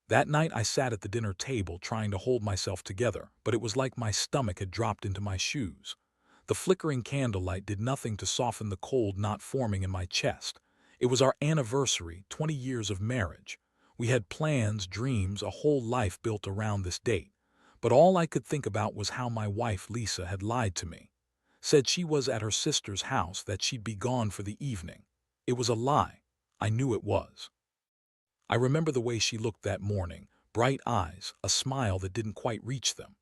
That night I sat at the dinner table trying to hold myself together, but it was like my stomach had dropped into my shoes. The flickering candlelight did nothing to soften the cold knot forming in my chest. It was our anniversary, 20 years of marriage. We had plans, dreams, a whole life built around this date. But all I could think about was how my wife, Lisa, had lied to me. Said she was at her sister's house, that she'd be gone for the evening. It was a lie. I knew it was. I remember the way she looked that morning, bright eyes, a smile that didn't quite reach them.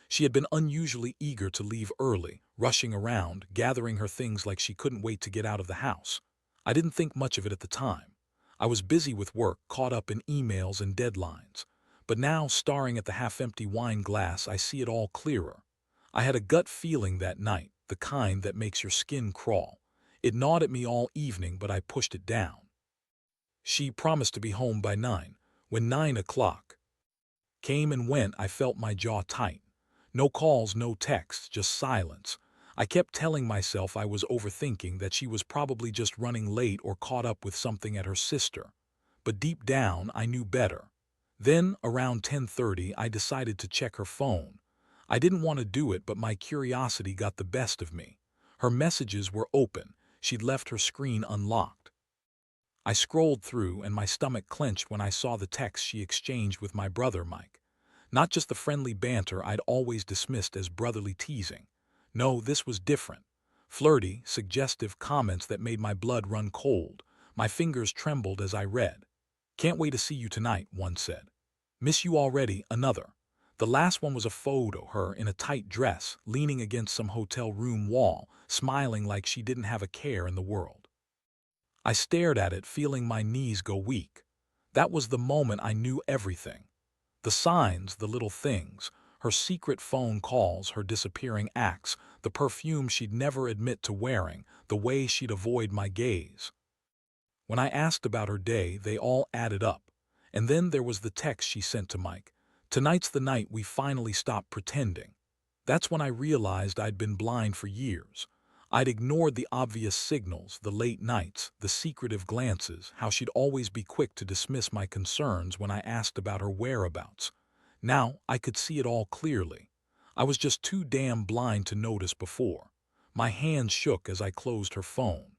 She had been unusually eager to leave early, rushing around, gathering her things like she couldn't wait to get out of the house. I didn't think much of it at the time. I was busy with work, caught up in emails and deadlines. But now, staring at the half-empty wine glass, I see it all clearer. I had a gut feeling that night, the kind that makes your skin crawl. It gnawed at me all evening, but I pushed it down. She promised to be home by 9. When 9 o'clock came and went, I felt my jaw tight. No calls, no texts, just silence. I kept telling myself I was overthinking, that she was probably just running late or caught up with something at her sister. But deep down, I knew better. Then, around 10:30, I decided to check her phone. I didn't want to do it, but my curiosity got the best of me. Her messages were open. She'd left her screen unlocked. I scrolled through, and my stomach clenched when I saw the text she exchanged with my brother Mike. Not just the friendly banter I'd always dismissed as brotherly teasing. No, this was different. Flirty, suggestive comments that made my blood run cold. My fingers trembled as I read. "Can't wait to see you tonight," one said. "Miss you already," another. The last one was a photo, her in a tight dress, leaning against some hotel room wall, smiling like she didn't have a care in the world. I stared at it, feeling my knees go weak. That was the moment I knew everything. The signs, the little things, her secret phone calls, her disappearing acts, the perfume she'd never admit to wearing, the way she'd avoid my gaze. When I asked about her day, they all added up. And then there was the text she sent to Mike. "Tonight's the night we finally stop pretending." That's when I realized I'd been blind for years. I'd ignored the obvious signals, the late nights, the secretive glances, how she'd always be quick to dismiss my concerns when I asked about her whereabouts. Now I could see it all clearly. I was just too damn blind to notice before. My hands shook as I closed her phone.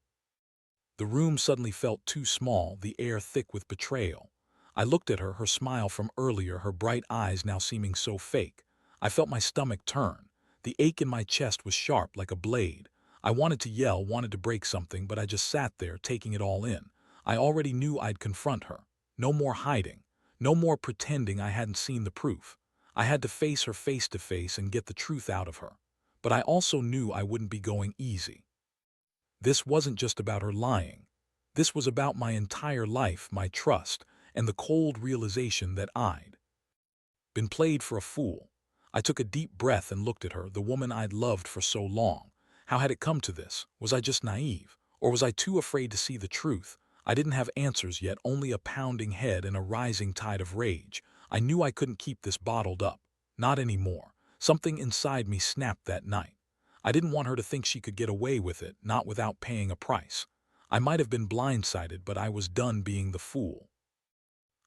The room suddenly felt too small, the air thick with betrayal. I looked at her, her smile from earlier, her bright eyes now seeming so fake. I felt my stomach turn. The ache in my chest was sharp like a blade. I wanted to yell, wanted to break something, but I just sat there, taking it all in. I already knew I'd confront her. No more hiding. No more pretending I hadn't seen the proof. I had to face her face to face and get the truth out of her. But I also knew I wouldn't be going easy. This wasn't just about her lying. This was about my entire life, my trust, and the cold realization that I'd been played for a fool. I took a deep breath and looked at her, the woman I'd loved for so long. How had it come to this? Was I just naive? Or was I too afraid to see the truth? I didn't have answers yet, only a pounding head and a rising tide of rage. I knew I couldn't keep this bottled up. Not anymore. Something inside me snapped that night. I didn't want her to think she could get away with it, not without paying a price. I might have been blindsided, but I was done being the fool.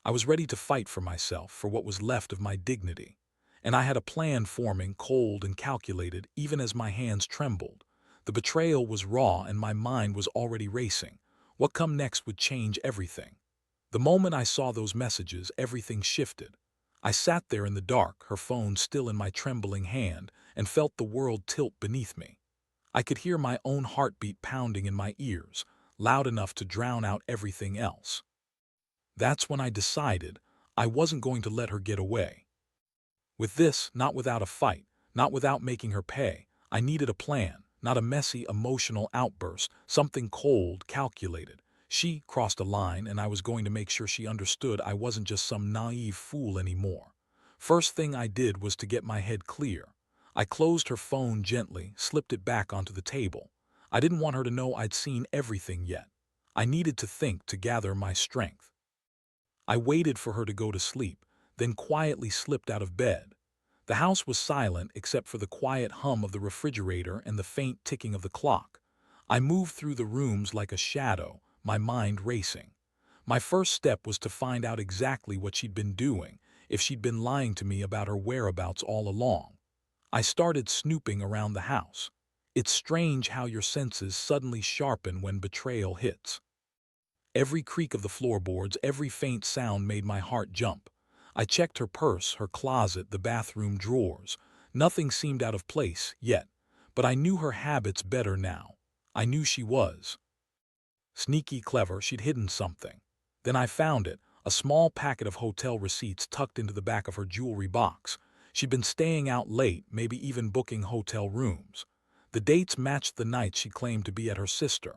I was ready to fight for myself, for what was left of my dignity. And I had a plan forming, cold and calculated, even as my hands trembled. The betrayal was raw and my mind was already racing. What come next would change everything. The moment I saw those messages, everything shifted. I sat there in the dark, her phone still in my trembling hand, and felt the world tilt beneath me. I could hear my own heartbeat pounding in my ears, loud enough to drown out everything else. That's when I decided I wasn't going to let her get away. With this, not without a fight, not without making her pay. I needed a plan, not a messy, emotional outburst, something cold, calculated. She crossed a line, and I was going to make sure she understood I wasn't just some naive fool anymore. First thing I did was to get my head clear. I closed her phone gently, slipped it back onto the table. I didn't want her to know I'd seen everything yet. I needed to think, to gather my strength. I waited for her to go to sleep, then quietly slipped out of bed. The house was silent except for the quiet hum of the refrigerator and the faint ticking of the clock. I moved through the rooms like a shadow, my mind racing. My first step was to find out exactly what she'd been doing, if she'd been lying to me about her whereabouts all along. I started snooping around the house. It's strange how your senses suddenly sharpen when betrayal hits. Every creak of the floorboards, every faint sound made my heart jump. I checked her purse, her closet, the bathroom drawers. Nothing seemed out of place yet, but I knew her habits better now. I knew she was sneaky clever. She'd hidden something. Then I found it, a small packet of hotel receipts tucked into the back of her jewelry box. She'd been staying out late, maybe even booking hotel rooms. The dates matched the nights she claimed to be at her sister.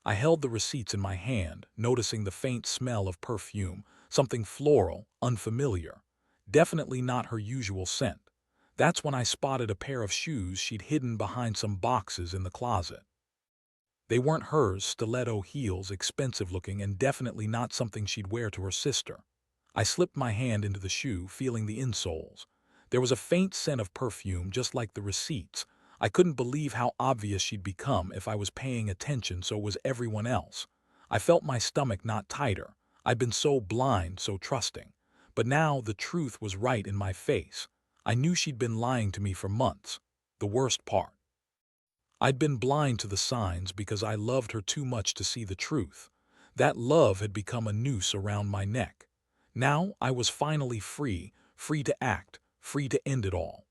I held the receipts in my hand, noticing the faint smell of perfume, something floral, unfamiliar. Definitely not her usual scent. That's when I spotted a pair of shoes she'd hidden behind some boxes in the closet. They weren't hers, stiletto heels, expensive looking, and definitely not something she'd wear to her sister. I slipped my hand into the shoe, feeling the insoles. There was a faint scent of perfume, just like the receipts. I couldn't believe how obvious she'd become. If I was paying attention, so was everyone else. I felt my stomach knot tighter. I'd been so blind, so trusting. But now the truth was right in my face. I knew she'd been lying to me for months. The worst part, I'd been blind to the signs because I loved her too much to see the truth. That love had become a noose around my neck. Now I was finally free, free to act, free to end it all.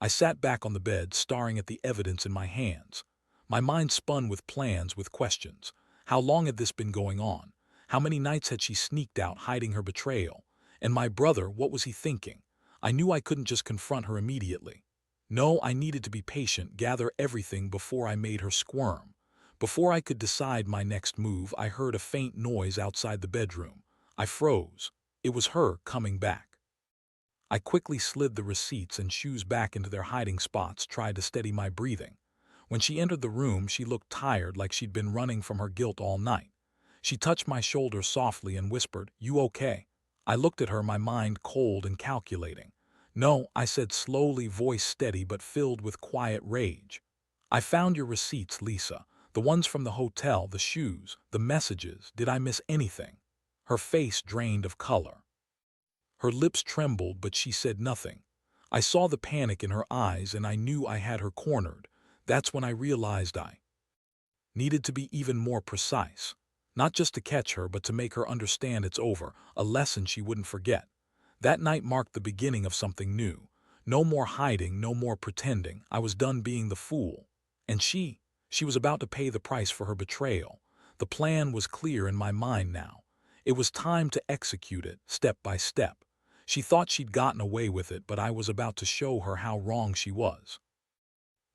I sat back on the bed, staring at the evidence in my hands. My mind spun with plans, with questions. How long had this been going on? How many nights had she sneaked out, hiding her betrayal? And my brother, what was he thinking? I knew I couldn't just confront her immediately. No, I needed to be patient, gather everything before I made her squirm. Before I could decide my next move, I heard a faint noise outside the bedroom. I froze. It was her coming back. I quickly slid the receipts and shoes back into their hiding spots, tried to steady my breathing. When she entered the room, she looked tired, like she'd been running from her guilt all night. She touched my shoulder softly and whispered, "You okay?" I looked at her, my mind cold and calculating. "No," I said slowly, voice steady but filled with quiet rage. "I found your receipts, Lisa. The ones from the hotel, the shoes, the messages. Did I miss anything?" Her face drained of color. Her lips trembled, but she said nothing. I saw the panic in her eyes and I knew I had her cornered. That's when I realized I needed to be even more precise. Not just to catch her, but to make her understand it's over, a lesson she wouldn't forget. That night marked the beginning of something new. No more hiding, no more pretending. I was done being the fool. And she was about to pay the price for her betrayal. The plan was clear in my mind now. It was time to execute it, step by step. She thought she'd gotten away with it, but I was about to show her how wrong she was.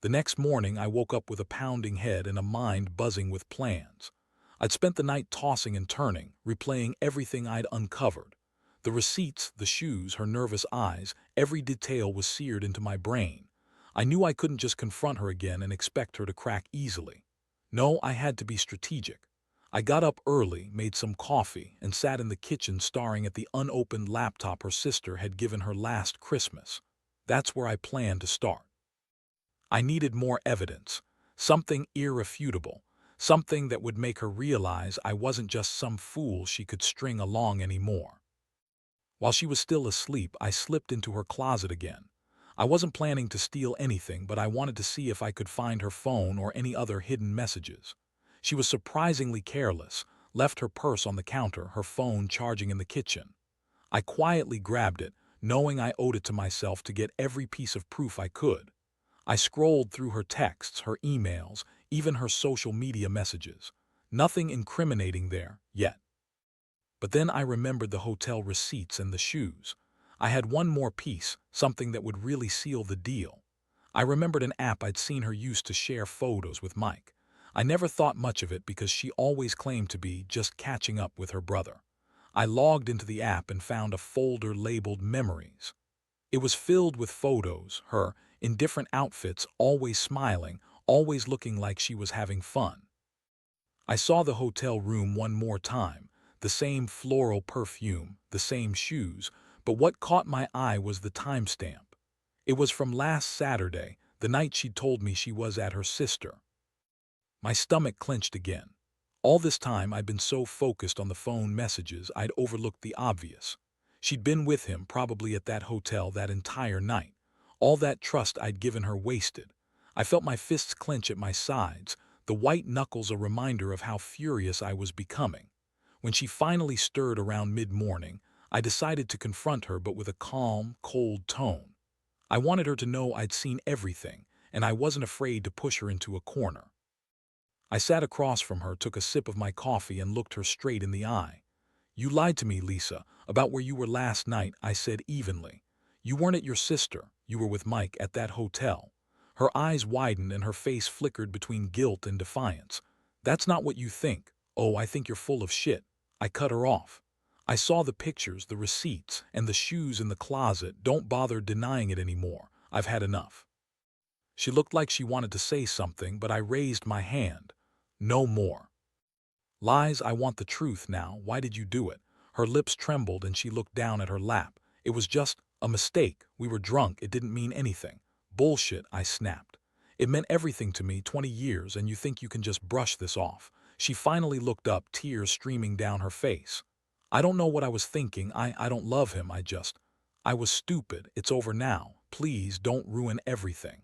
The next morning, I woke up with a pounding head and a mind buzzing with plans. I'd spent the night tossing and turning, replaying everything I'd uncovered. The receipts, the shoes, her nervous eyes, every detail was seared into my brain. I knew I couldn't just confront her again and expect her to crack easily. No, I had to be strategic. I got up early, made some coffee, and sat in the kitchen staring at the unopened laptop her sister had given her last Christmas. That's where I planned to start. I needed more evidence, something irrefutable, something that would make her realize I wasn't just some fool she could string along anymore. While she was still asleep, I slipped into her closet again. I wasn't planning to steal anything, but I wanted to see if I could find her phone or any other hidden messages. She was surprisingly careless, left her purse on the counter, her phone charging in the kitchen. I quietly grabbed it, knowing I owed it to myself to get every piece of proof I could. I scrolled through her texts, her emails, even her social media messages. Nothing incriminating there, yet. But then I remembered the hotel receipts and the shoes. I had one more piece, something that would really seal the deal. I remembered an app I'd seen her use to share photos with Mike. I never thought much of it because she always claimed to be just catching up with her brother. I logged into the app and found a folder labeled Memories. It was filled with photos, her, in different outfits, always smiling, always looking like she was having fun. I saw the hotel room one more time, the same floral perfume, the same shoes, but what caught my eye was the timestamp. It was from last Saturday, the night she'd told me she was at her sister. My stomach clenched again. All this time I'd been so focused on the phone messages I'd overlooked the obvious. She'd been with him, probably at that hotel, that entire night. All that trust I'd given her wasted. I felt my fists clench at my sides, the white knuckles a reminder of how furious I was becoming. When she finally stirred around mid-morning, I decided to confront her, but with a calm, cold tone. I wanted her to know I'd seen everything, and I wasn't afraid to push her into a corner. I sat across from her, took a sip of my coffee, and looked her straight in the eye. "You lied to me, Lisa, about where you were last night," I said evenly. "You weren't at your sister, you were with Mike at that hotel." Her eyes widened and her face flickered between guilt and defiance. "That's not what you think." "Oh, I think you're full of shit." I cut her off. "I saw the pictures, the receipts, and the shoes in the closet. Don't bother denying it anymore. I've had enough." She looked like she wanted to say something, but I raised my hand. "No more." "Lies, I want the truth now. Why did you do it?" Her lips trembled and she looked down at her lap. "It was just a mistake. We were drunk. It didn't mean anything." "Bullshit," I snapped. "It meant everything to me, 20 years, and you think you can just brush this off." She finally looked up, tears streaming down her face. "I don't know what I was thinking. I don't love him. I was stupid. It's over now. Please don't ruin everything."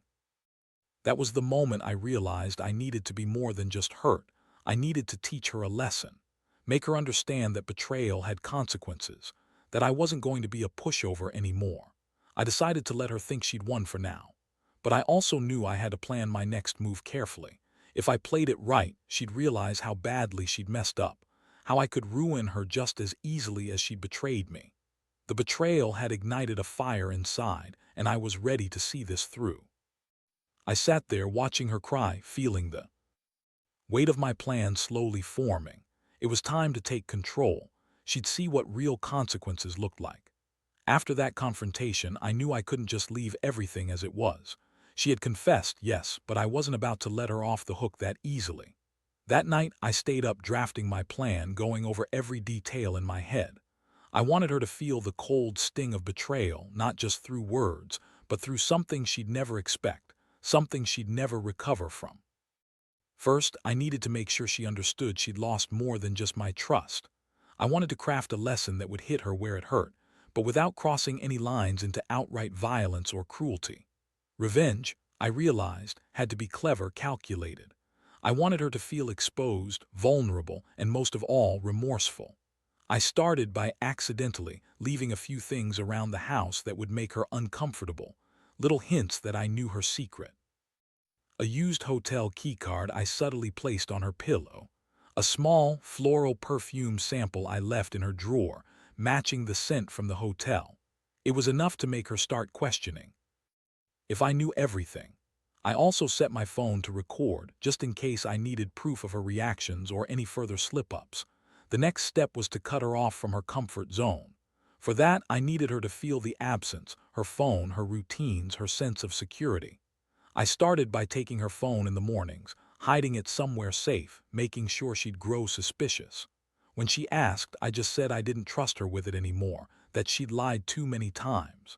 That was the moment I realized I needed to be more than just hurt. I needed to teach her a lesson. Make her understand that betrayal had consequences, that I wasn't going to be a pushover anymore. I decided to let her think she'd won for now. But I also knew I had to plan my next move carefully. If I played it right, she'd realize how badly she'd messed up, how I could ruin her just as easily as she'd betrayed me. The betrayal had ignited a fire inside, and I was ready to see this through. I sat there watching her cry, feeling the weight of my plan slowly forming. It was time to take control. She'd see what real consequences looked like. After that confrontation, I knew I couldn't just leave everything as it was. She had confessed, yes, but I wasn't about to let her off the hook that easily. That night, I stayed up drafting my plan, going over every detail in my head. I wanted her to feel the cold sting of betrayal, not just through words, but through something she'd never expect, something she'd never recover from. First, I needed to make sure she understood she'd lost more than just my trust. I wanted to craft a lesson that would hit her where it hurt, but without crossing any lines into outright violence or cruelty. Revenge, I realized, had to be clever, calculated. I wanted her to feel exposed, vulnerable, and most of all, remorseful. I started by accidentally leaving a few things around the house that would make her uncomfortable, little hints that I knew her secret. A used hotel keycard I subtly placed on her pillow. A small, floral perfume sample I left in her drawer, matching the scent from the hotel. It was enough to make her start questioning if I knew everything. I also set my phone to record, just in case I needed proof of her reactions or any further slip-ups. The next step was to cut her off from her comfort zone. For that, I needed her to feel the absence, her phone, her routines, her sense of security. I started by taking her phone in the mornings, hiding it somewhere safe, making sure she'd grow suspicious. When she asked, I just said I didn't trust her with it anymore, that she'd lied too many times.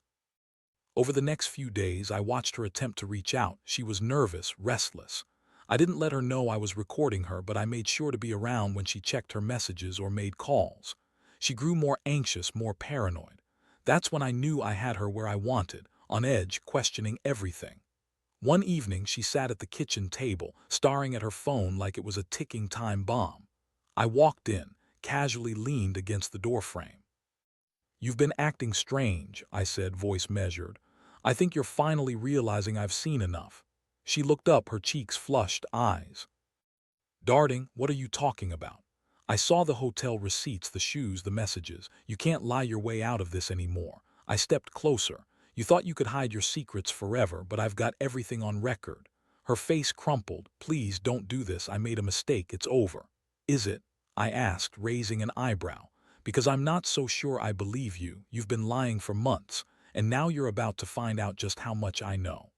Over the next few days, I watched her attempt to reach out. She was nervous, restless. I didn't let her know I was recording her, but I made sure to be around when she checked her messages or made calls. She grew more anxious, more paranoid. That's when I knew I had her where I wanted, on edge, questioning everything. One evening, she sat at the kitchen table, staring at her phone like it was a ticking time bomb. I walked in, casually leaned against the doorframe. "You've been acting strange," I said, voice measured. "I think you're finally realizing I've seen enough." She looked up, her cheeks flushed, eyes darting. "What are you talking about?" "I saw the hotel receipts, the shoes, the messages. You can't lie your way out of this anymore." I stepped closer. "You thought you could hide your secrets forever, but I've got everything on record." Her face crumpled. "Please don't do this. I made a mistake. It's over." "Is it?" I asked, raising an eyebrow. "Because I'm not so sure I believe you. You've been lying for months, and now you're about to find out just how much I know."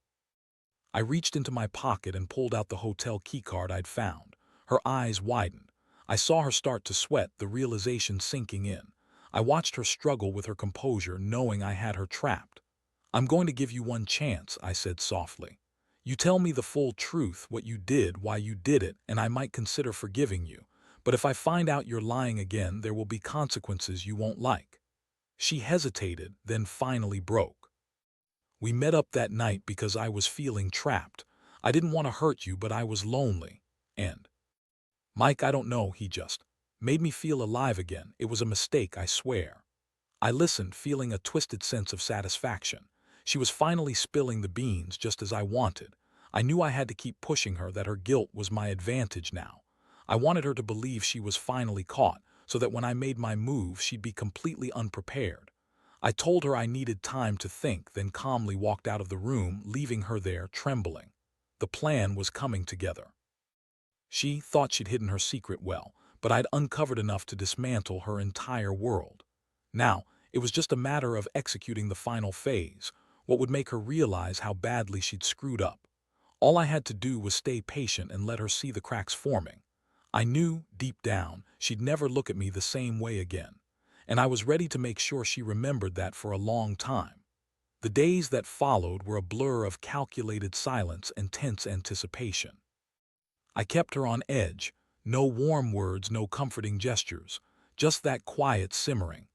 I reached into my pocket and pulled out the hotel keycard I'd found. Her eyes widened. I saw her start to sweat, the realization sinking in. I watched her struggle with her composure, knowing I had her trapped. "I'm going to give you one chance," I said softly. "You tell me the full truth, what you did, why you did it, and I might consider forgiving you. But if I find out you're lying again, there will be consequences you won't like." She hesitated, then finally broke. "We met up that night because I was feeling trapped. I didn't want to hurt you, but I was lonely. And Mike, I don't know, he just made me feel alive again. It was a mistake, I swear." I listened, feeling a twisted sense of satisfaction. She was finally spilling the beans just as I wanted. I knew I had to keep pushing her, that her guilt was my advantage now. I wanted her to believe she was finally caught, so that when I made my move, she'd be completely unprepared. I told her I needed time to think, then calmly walked out of the room, leaving her there trembling. The plan was coming together. She thought she'd hidden her secret well, but I'd uncovered enough to dismantle her entire world. Now, it was just a matter of executing the final phase, what would make her realize how badly she'd screwed up. All I had to do was stay patient and let her see the cracks forming. I knew, deep down, she'd never look at me the same way again, and I was ready to make sure she remembered that for a long time. The days that followed were a blur of calculated silence and tense anticipation. I kept her on edge, no warm words, no comforting gestures, just that quiet simmering.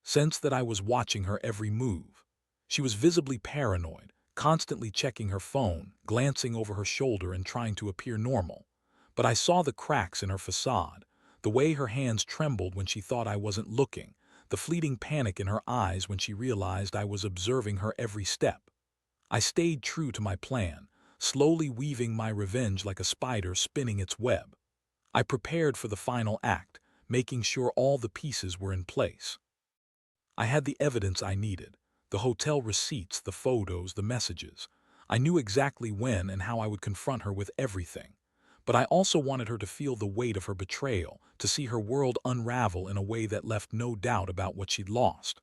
Sense that I was watching her every move. She was visibly paranoid, constantly checking her phone, glancing over her shoulder and trying to appear normal. But I saw the cracks in her facade, the way her hands trembled when she thought I wasn't looking, the fleeting panic in her eyes when she realized I was observing her every step. I stayed true to my plan, slowly weaving my revenge like a spider spinning its web. I prepared for the final act, making sure all the pieces were in place. I had the evidence I needed, the hotel receipts, the photos, the messages. I knew exactly when and how I would confront her with everything. But I also wanted her to feel the weight of her betrayal, to see her world unravel in a way that left no doubt about what she'd lost.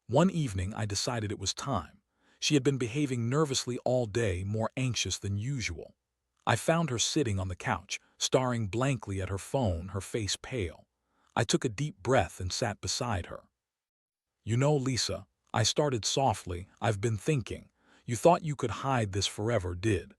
One evening, I decided it was time. She had been behaving nervously all day, more anxious than usual. I found her sitting on the couch, staring blankly at her phone, her face pale. I took a deep breath and sat beside her. "You know, Lisa," I started softly, "I've been thinking. You thought you could hide this forever, did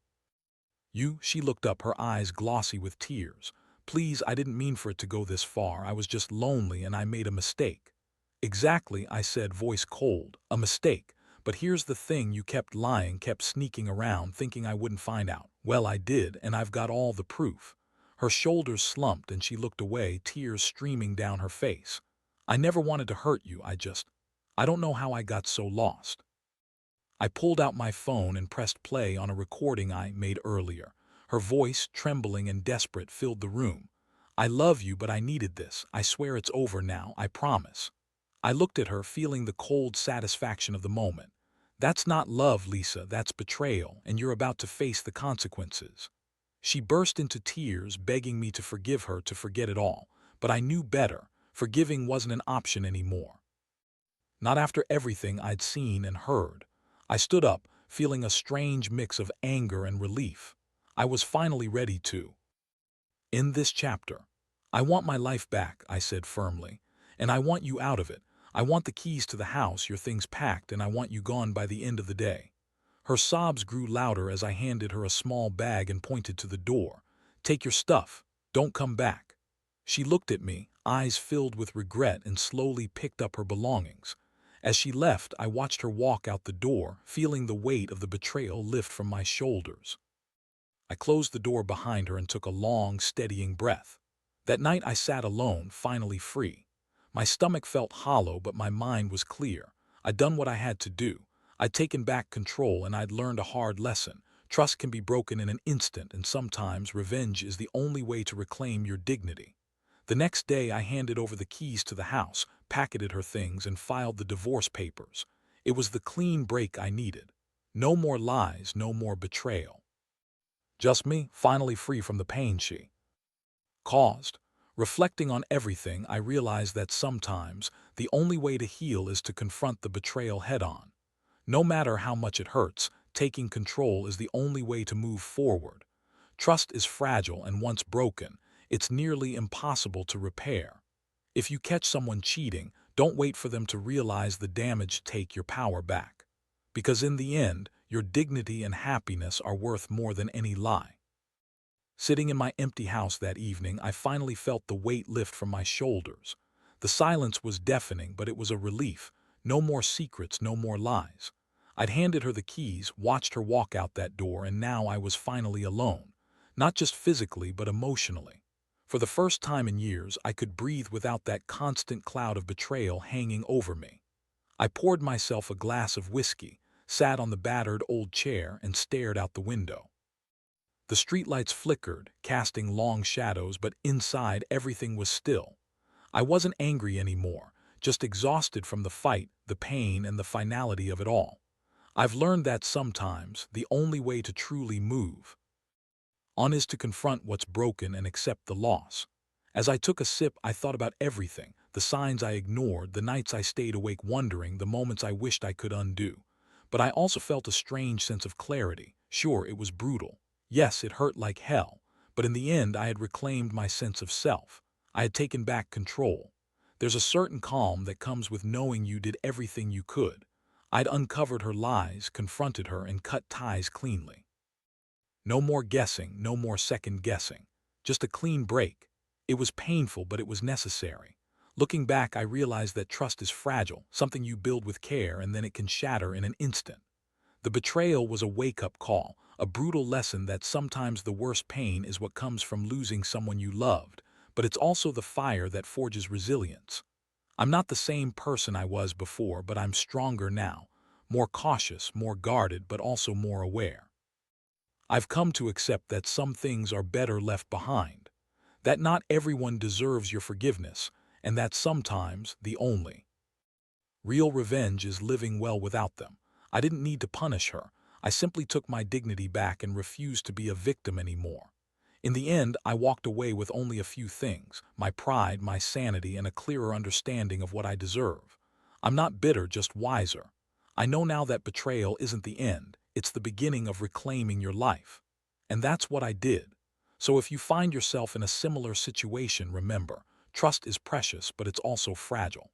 you?" She looked up, her eyes glossy with tears. "Please, I didn't mean for it to go this far. I was just lonely and I made a mistake." "Exactly," I said, voice cold. "A mistake. But here's the thing, you kept lying, kept sneaking around, thinking I wouldn't find out. Well, I did, and I've got all the proof." Her shoulders slumped and she looked away, tears streaming down her face. "I never wanted to hurt you, I don't know how I got so lost." I pulled out my phone and pressed play on a recording I made earlier. Her voice, trembling and desperate, filled the room. "I love you, but I needed this. I swear it's over now, I promise." I looked at her, feeling the cold satisfaction of the moment. "That's not love, Lisa, that's betrayal, and you're about to face the consequences." She burst into tears, begging me to forgive her, to forget it all. But I knew better. Forgiving wasn't an option anymore. Not after everything I'd seen and heard. I stood up, feeling a strange mix of anger and relief. I was finally ready to end this chapter. "I want my life back," I said firmly. "And I want you out of it. I want the keys to the house, your things packed, and I want you gone by the end of the day." Her sobs grew louder as I handed her a small bag and pointed to the door. "Take your stuff. Don't come back." She looked at me, eyes filled with regret, and slowly picked up her belongings. As she left, I watched her walk out the door, feeling the weight of the betrayal lift from my shoulders. I closed the door behind her and took a long, steadying breath. That night I sat alone, finally free. My stomach felt hollow, but my mind was clear. I'd done what I had to do. I'd taken back control, and I'd learned a hard lesson. Trust can be broken in an instant, and sometimes revenge is the only way to reclaim your dignity. The next day I handed over the keys to the house, packeted her things, and filed the divorce papers. It was the clean break I needed. No more lies, no more betrayal. Just me, finally free from the pain she caused. Reflecting on everything, I realized that sometimes the only way to heal is to confront the betrayal head-on. No matter how much it hurts, taking control is the only way to move forward. Trust is fragile, and once broken, it's nearly impossible to repair. If you catch someone cheating, don't wait for them to realize the damage. Take your power back. Because in the end, your dignity and happiness are worth more than any lie. Sitting in my empty house that evening, I finally felt the weight lift from my shoulders. The silence was deafening, but it was a relief. No more secrets, no more lies. I'd handed her the keys, watched her walk out that door, and now I was finally alone. Not just physically, but emotionally. For the first time in years, I could breathe without that constant cloud of betrayal hanging over me. I poured myself a glass of whiskey, sat on the battered old chair, and stared out the window. The streetlights flickered, casting long shadows, but inside everything was still. I wasn't angry anymore, just exhausted from the fight, the pain, and the finality of it all. I've learned that sometimes the only way to truly move on is to confront what's broken and accept the loss. As I took a sip, I thought about everything, the signs I ignored, the nights I stayed awake wondering, the moments I wished I could undo. But I also felt a strange sense of clarity. Sure, it was brutal. Yes, it hurt like hell. But in the end, I had reclaimed my sense of self. I had taken back control. There's a certain calm that comes with knowing you did everything you could. I'd uncovered her lies, confronted her, and cut ties cleanly. No more guessing, no more second guessing. Just a clean break. It was painful, but it was necessary. Looking back, I realized that trust is fragile, something you build with care and then it can shatter in an instant. The betrayal was a wake-up call, a brutal lesson that sometimes the worst pain is what comes from losing someone you loved, but it's also the fire that forges resilience. I'm not the same person I was before, but I'm stronger now, more cautious, more guarded, but also more aware. I've come to accept that some things are better left behind, that not everyone deserves your forgiveness, and that sometimes the only real revenge is living well without them. I didn't need to punish her. I simply took my dignity back and refused to be a victim anymore. In the end, I walked away with only a few things: my pride, my sanity, and a clearer understanding of what I deserve. I'm not bitter, just wiser. I know now that betrayal isn't the end, it's the beginning of reclaiming your life. And that's what I did. So if you find yourself in a similar situation, remember, trust is precious, but it's also fragile.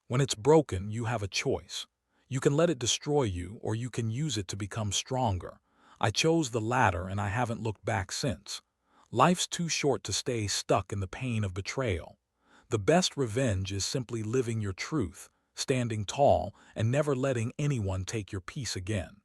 When it's broken, you have a choice. You can let it destroy you, or you can use it to become stronger. I chose the latter, and I haven't looked back since. Life's too short to stay stuck in the pain of betrayal. The best revenge is simply living your truth, standing tall, and never letting anyone take your peace again.